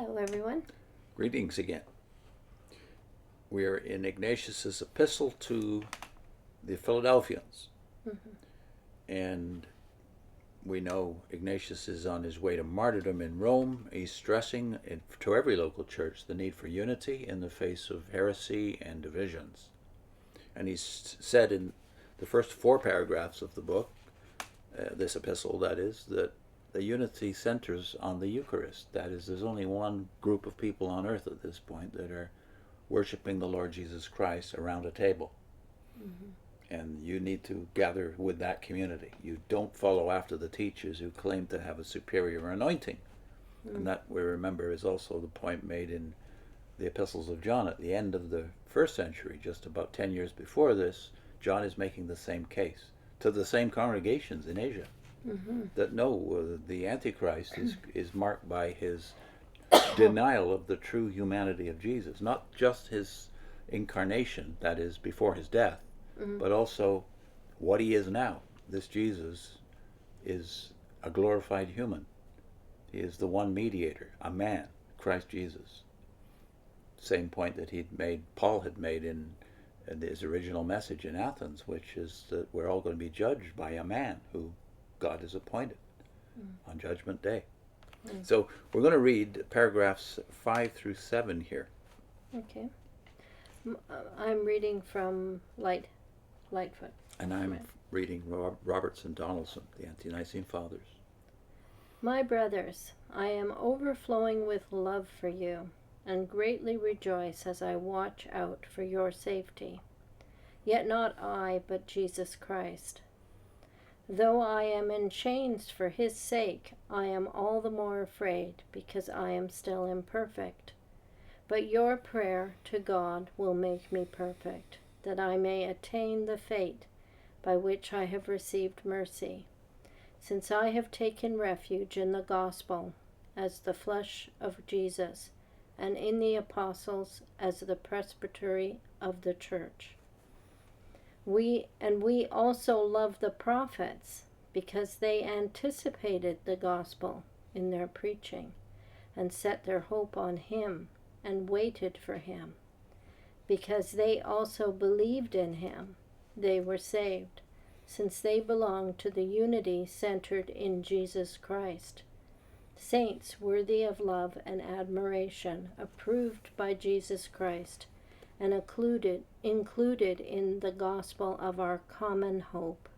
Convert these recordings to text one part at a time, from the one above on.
Hello, everyone. Greetings again. We are in Ignatius's Epistle to the Philadelphians. And we know Ignatius is on his way to martyrdom in Rome. He's stressing to every local church the need for unity in the face of heresy and divisions. And he's said in the first 4 paragraphs of the book, this epistle that is, that the unity centers on the Eucharist. That is, there's only one group of people on earth at this point that are worshiping the Lord Jesus Christ around a table. And you need to gather with that community. You don't follow after the teachers who claim to have a superior anointing. And that, we remember, is also the point made in the epistles of John at the end of the 1st century, just about 10 years before this. John is making the same case to the same congregations in Asia. That no, the Antichrist is marked by his denial of the true humanity of Jesus, not just his incarnation, that is, before his death, but also what he is now. This Jesus is a glorified human. He is the one mediator, a man, Christ Jesus. Same point that Paul had made in his original message in Athens, which is that we're all going to be judged by a man who God has appointed on Judgment Day. So we're going to read paragraphs 5 through 7 here. Okay. I'm reading from Lightfoot. And I'm reading Robertson Donaldson, the Ante-Nicene Fathers. My brothers, I am overflowing with love for you, and greatly rejoice as I watch out for your safety. Yet not I, but Jesus Christ. Though I am in chains for his sake, I am all the more afraid, because I am still imperfect. But your prayer to God will make me perfect, that I may attain the fate by which I have received mercy, since I have taken refuge in the gospel as the flesh of Jesus, and in the apostles as the presbytery of the church. We also love the prophets, because they anticipated the gospel in their preaching, and set their hope on him, and waited for him. Because they also believed in him, they were saved, since they belonged to the unity centered in Jesus Christ. Saints worthy of love and admiration, approved by Jesus Christ, and included in the gospel of our common hope.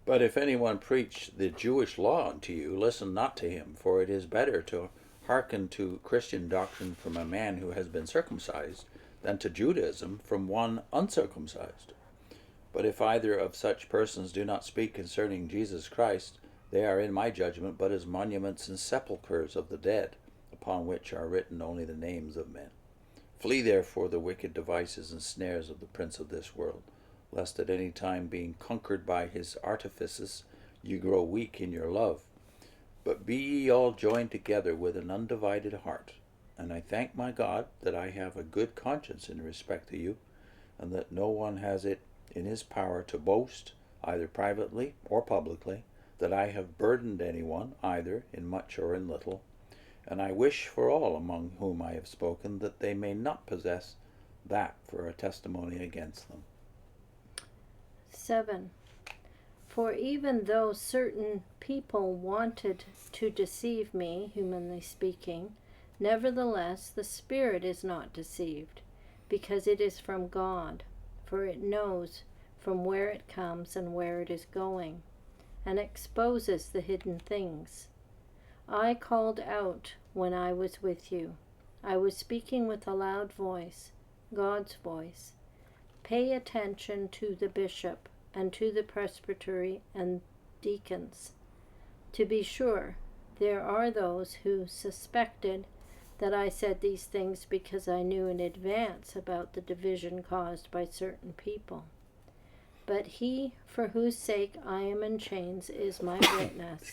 But if anyone preach the Jewish law unto you, listen not to him, for it is better to hearken to Christian doctrine from a man who has been circumcised than to Judaism from one uncircumcised. But if either of such persons do not speak concerning Jesus Christ, they are in my judgment but as monuments and sepulchres of the dead, upon which are written only the names of men. Flee therefore the wicked devices and snares of the prince of this world, lest at any time, being conquered by his artifices, you grow weak in your love. But be ye all joined together with an undivided heart. And I thank my God that I have a good conscience in respect to you, and that no one has it in his power to boast, either privately or publicly, that I have burdened anyone, either in much or in little. And I wish for all among whom I have spoken that they may not possess that for a testimony against them. 7. For even though certain people wanted to deceive me, humanly speaking, nevertheless the Spirit is not deceived, because it is from God, for it knows from where it comes and where it is going, and exposes the hidden things. I called out when I was with you. I was speaking with a loud voice, God's voice. Pay attention to the bishop and to the presbytery and deacons. To be sure, there are those who suspected that I said these things because I knew in advance about the division caused by certain people. But he for whose sake I am in chains is my witness.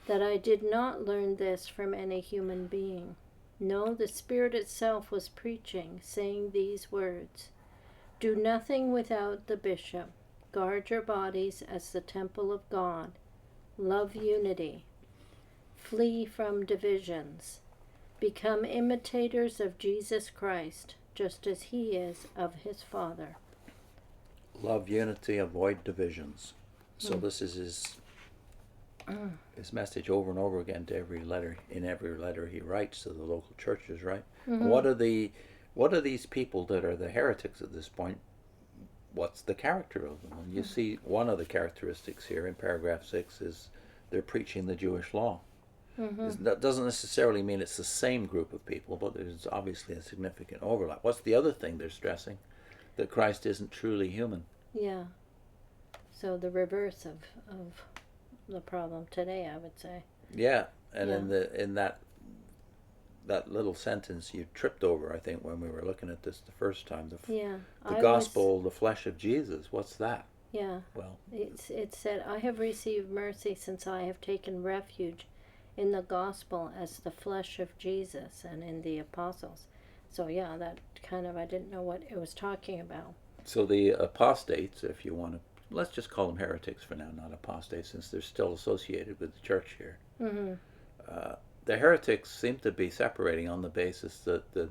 That I did not learn this from any human being. No, the Spirit itself was preaching, saying these words, Do nothing without the bishop. Guard your bodies as the temple of God. Love unity. Flee from divisions. Become imitators of Jesus Christ, just as he is of his Father. Love unity, avoid divisions. So this is his message over and over again to every letter he writes to the local churches, right? Mm-hmm. What are these people that are the heretics at this point? What's the character of them? And you see one of the characteristics here in paragraph 6 is they're preaching the Jewish law. That doesn't necessarily mean it's the same group of people, but there's obviously a significant overlap. What's the other thing they're stressing? That Christ isn't truly human. Yeah. So the reverse of the problem today, I would say. Yeah, and in that little sentence you tripped over, I think, when we were looking at this the first time. The gospel, the flesh of Jesus. What's that? Yeah. Well, it said, I have received mercy since I have taken refuge in the gospel as the flesh of Jesus and in the apostles. So yeah, that kind of, I didn't know what it was talking about. So the apostates, if you want to, let's just call them heretics for now, not apostates, since they're still associated with the church here. The heretics seem to be separating on the basis that the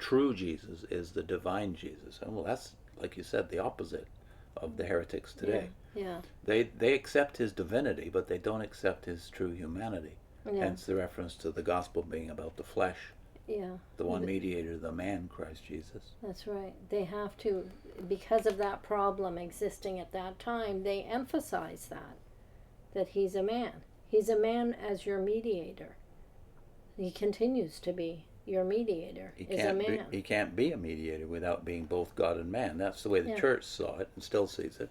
true Jesus is the divine Jesus. And well, that's, like you said, the opposite of the heretics today. Yeah. They accept his divinity, but they don't accept his true humanity. Yeah. Hence the reference to the gospel being about the flesh. Yeah. The one mediator, the man, Christ Jesus. That's right. They have to, because of that problem existing at that time, they emphasize that he's a man. He's a man as your mediator. He continues to be your mediator. He can't be a mediator without being both God and man. That's the way the church saw it and still sees it.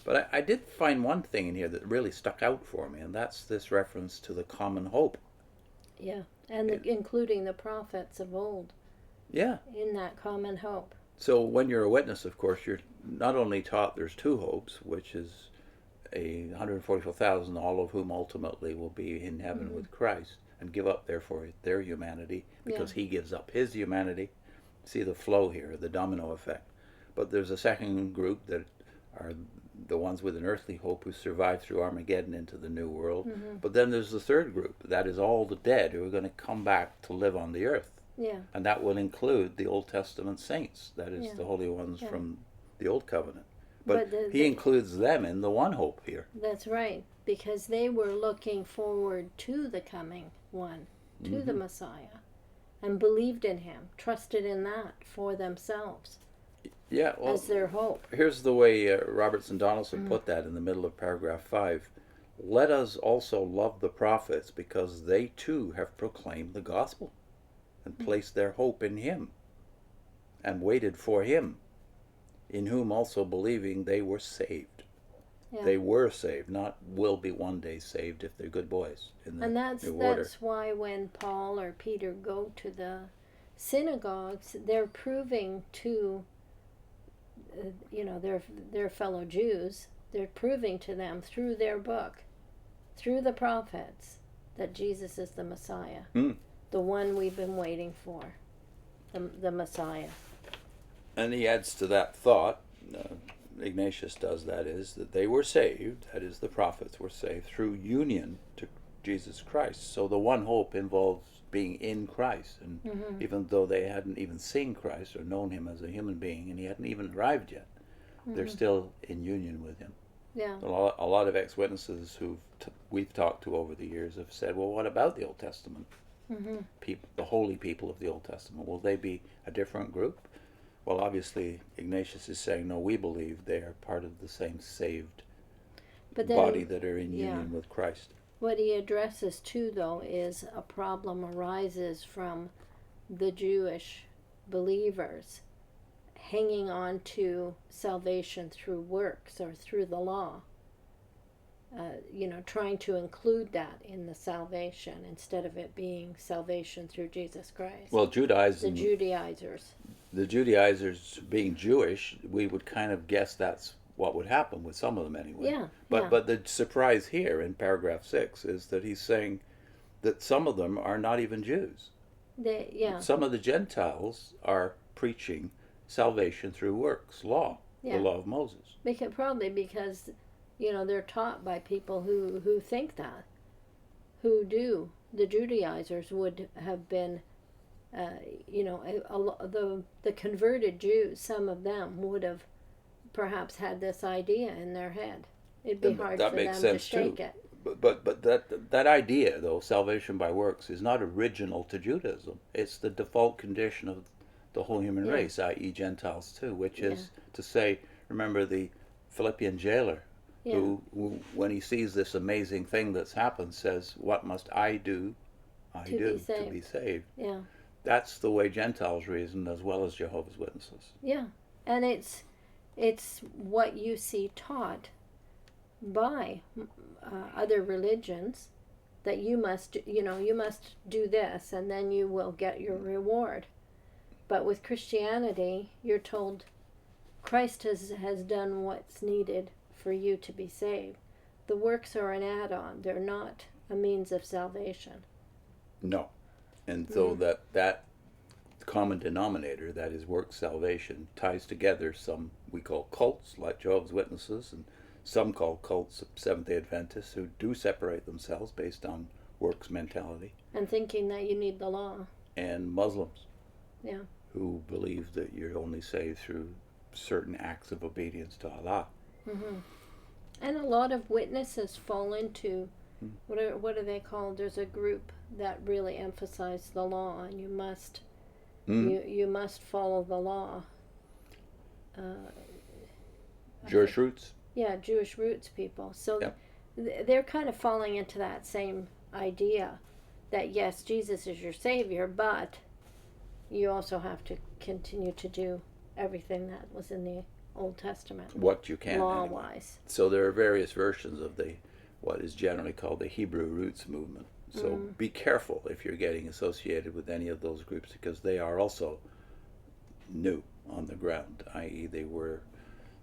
But I did find one thing in here that really stuck out for me, and that's this reference to the common hope. Yeah, and including the prophets of old. Yeah. In that common hope. So when you're a witness, of course, you're not only taught there's two hopes, which is 144,000, all of whom ultimately will be in heaven with Christ and give up, therefore, their humanity because he gives up his humanity. See the flow here, the domino effect. But there's a second group that are the ones with an earthly hope who survive through Armageddon into the new world. But then there's the third group, that is all the dead who are going to come back to live on the earth. Yeah. And that will include the Old Testament saints, that is the holy ones from the Old Covenant. But he includes them in the one hope here. That's right, because they were looking forward to the coming one, to the Messiah, and believed in him, trusted in that for themselves. Yeah, well, as their hope. Here's the way Robertson Donaldson put that in the middle of paragraph 5. Let us also love the prophets because they too have proclaimed the gospel and placed their hope in him and waited for him, in whom also believing they were saved. Yeah. They were saved, not will be one day saved if they're good boys in the new order. That's why when Paul or Peter go to the synagogues, they're proving to their fellow Jews, they're proving to them through their book, through the prophets, that Jesus is the Messiah, the one we've been waiting for, the Messiah. And he adds to that thought, Ignatius does, that is, that they were saved, that is, the prophets were saved, through union to Jesus Christ. So the one hope involves being in Christ, and even though they hadn't even seen Christ or known him as a human being, and he hadn't even arrived yet, they're still in union with him. Yeah. A lot of ex-witnesses who we've talked to over the years have said, well, what about the Old Testament? People, the holy people of the Old Testament, will they be a different group? Well, obviously, Ignatius is saying, no, we believe they are part of the same saved body that are in union with Christ. What he addresses, too, though, is a problem arises from the Jewish believers hanging on to salvation through works or through the law. Trying to include that in the salvation instead of it being salvation through Jesus Christ. Well, The Judaizers being Jewish, we would kind of guess that's what would happen with some of them anyway. Yeah. But the surprise here in paragraph 6 is that he's saying that some of them are not even Jews. Some of the Gentiles are preaching salvation through works, law, the law of Moses. Because they're taught by people who think that, the Judaizers would have been, the converted Jews, some of them would have perhaps had this idea in their head. It'd be hard for them to shake it. But that idea, though, salvation by works, is not original to Judaism. It's the default condition of the whole human race, i.e. Gentiles too, which is to say, remember the Philippian jailer who, when he sees this amazing thing that's happened, says, "What must I do? To be saved." Yeah. That's the way Gentiles reason, as well as Jehovah's Witnesses. Yeah, and it's what you see taught by other religions, that you must do this and then you will get your reward. But with Christianity, you're told Christ has done what's needed for you to be saved. The works are an add-on. They're not a means of salvation. No. And so that common denominator, that is work salvation, ties together some we call cults, like Jehovah's Witnesses, and some call cults of Seventh-day Adventists, who do separate themselves based on works mentality. And thinking that you need the law. And Muslims. Yeah. Who believe that you're only saved through certain acts of obedience to Allah. Mm-hmm. And a lot of witnesses fall into, what are they called? There's a group that really emphasize the law, and you must follow the law. Jewish roots. Yeah, Jewish roots people. So they're kind of falling into that same idea that yes, Jesus is your Savior, but you also have to continue to do everything that was in the Old Testament. What you can. Law-wise. Anyway. So there are various versions of what is generally called the Hebrew roots movement. So be careful if you're getting associated with any of those groups, because they are also new on the ground, i.e.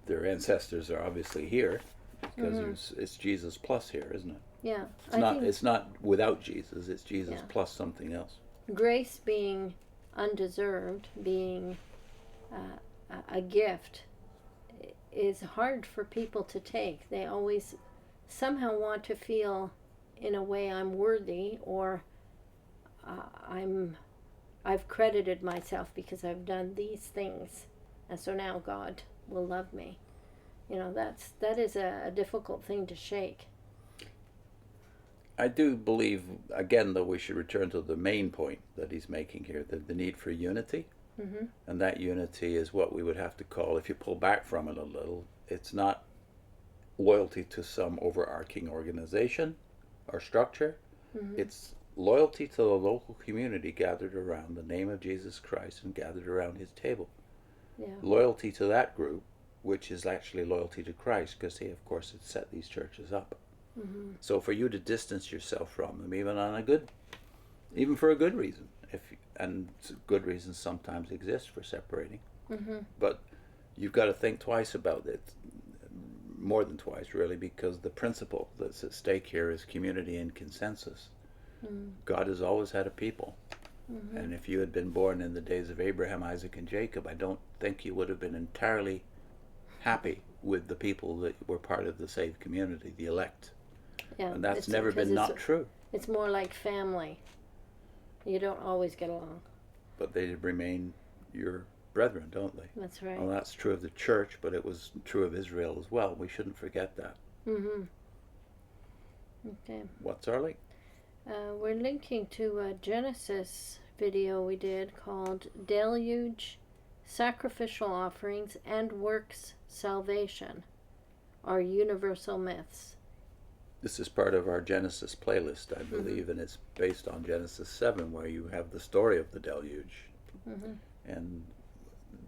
their ancestors are obviously here, because it's Jesus plus here, isn't it? Yeah. It's not without Jesus, it's Jesus plus something else. Grace being undeserved, being a gift, is hard for people to take. They always somehow want to feel, in a way, I'm worthy, or I've credited myself because I've done these things, and so now God will love me. That is a difficult thing to shake. I do believe, again, though, we should return to the main point that he's making here, the need for unity. Mm-hmm. And that unity is what we would have to call, if you pull back from it a little, it's not loyalty to some overarching organization or structure. Mm-hmm. It's loyalty to the local community gathered around the name of Jesus Christ and gathered around his table. Yeah. Loyalty to that group, which is actually loyalty to Christ, because he, of course, had set these churches up. Mm-hmm. So for you to distance yourself from them, even for a good reason, and good reasons sometimes exist for separating, but you've got to think twice about it, more than twice, really, because the principle that's at stake here is community and consensus. God has always had a people, and if you had been born in the days of Abraham, Isaac, and Jacob, I don't think you would have been entirely happy with the people that were part of the saved community, the elect. Yeah, and that's never been not true. It's more like family. You don't always get along. But they remain your brethren, don't they? That's right. Well, that's true of the church, but it was true of Israel as well. We shouldn't forget that. Mm-hmm. Okay. What's our link? We're linking to a Genesis video we did called Deluge, Sacrificial Offerings, and Works Salvation are Universal Myths. This is part of our Genesis playlist, I believe, and it's based on Genesis 7, where you have the story of the deluge. And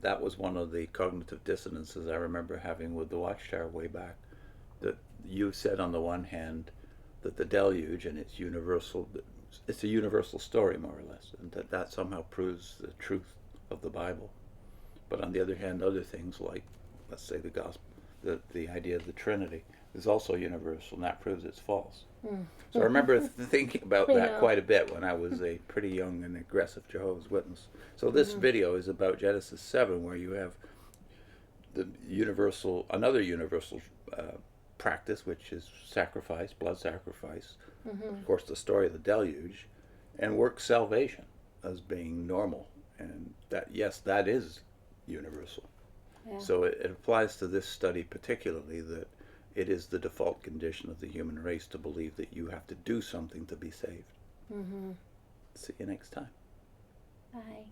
that was one of the cognitive dissonances I remember having with the Watchtower way back, that you said on the one hand that the deluge, and it's a universal story, more or less, and that somehow proves the truth of the Bible. But on the other hand, other things like, let's say, the gospel, the idea of the Trinity, is also universal, and that proves it's false. So I remember thinking about that quite a bit when I was a pretty young and aggressive Jehovah's Witness. So this video is about Genesis 7, where you have another universal practice, which is sacrifice, blood sacrifice, Mm-hmm. of course the story of the deluge, and works salvation as being normal. And that, yes, that is universal. Yeah. So it applies to this study particularly, that it is the default condition of the human race to believe that you have to do something to be saved. Mm-hmm. See you next time. Bye.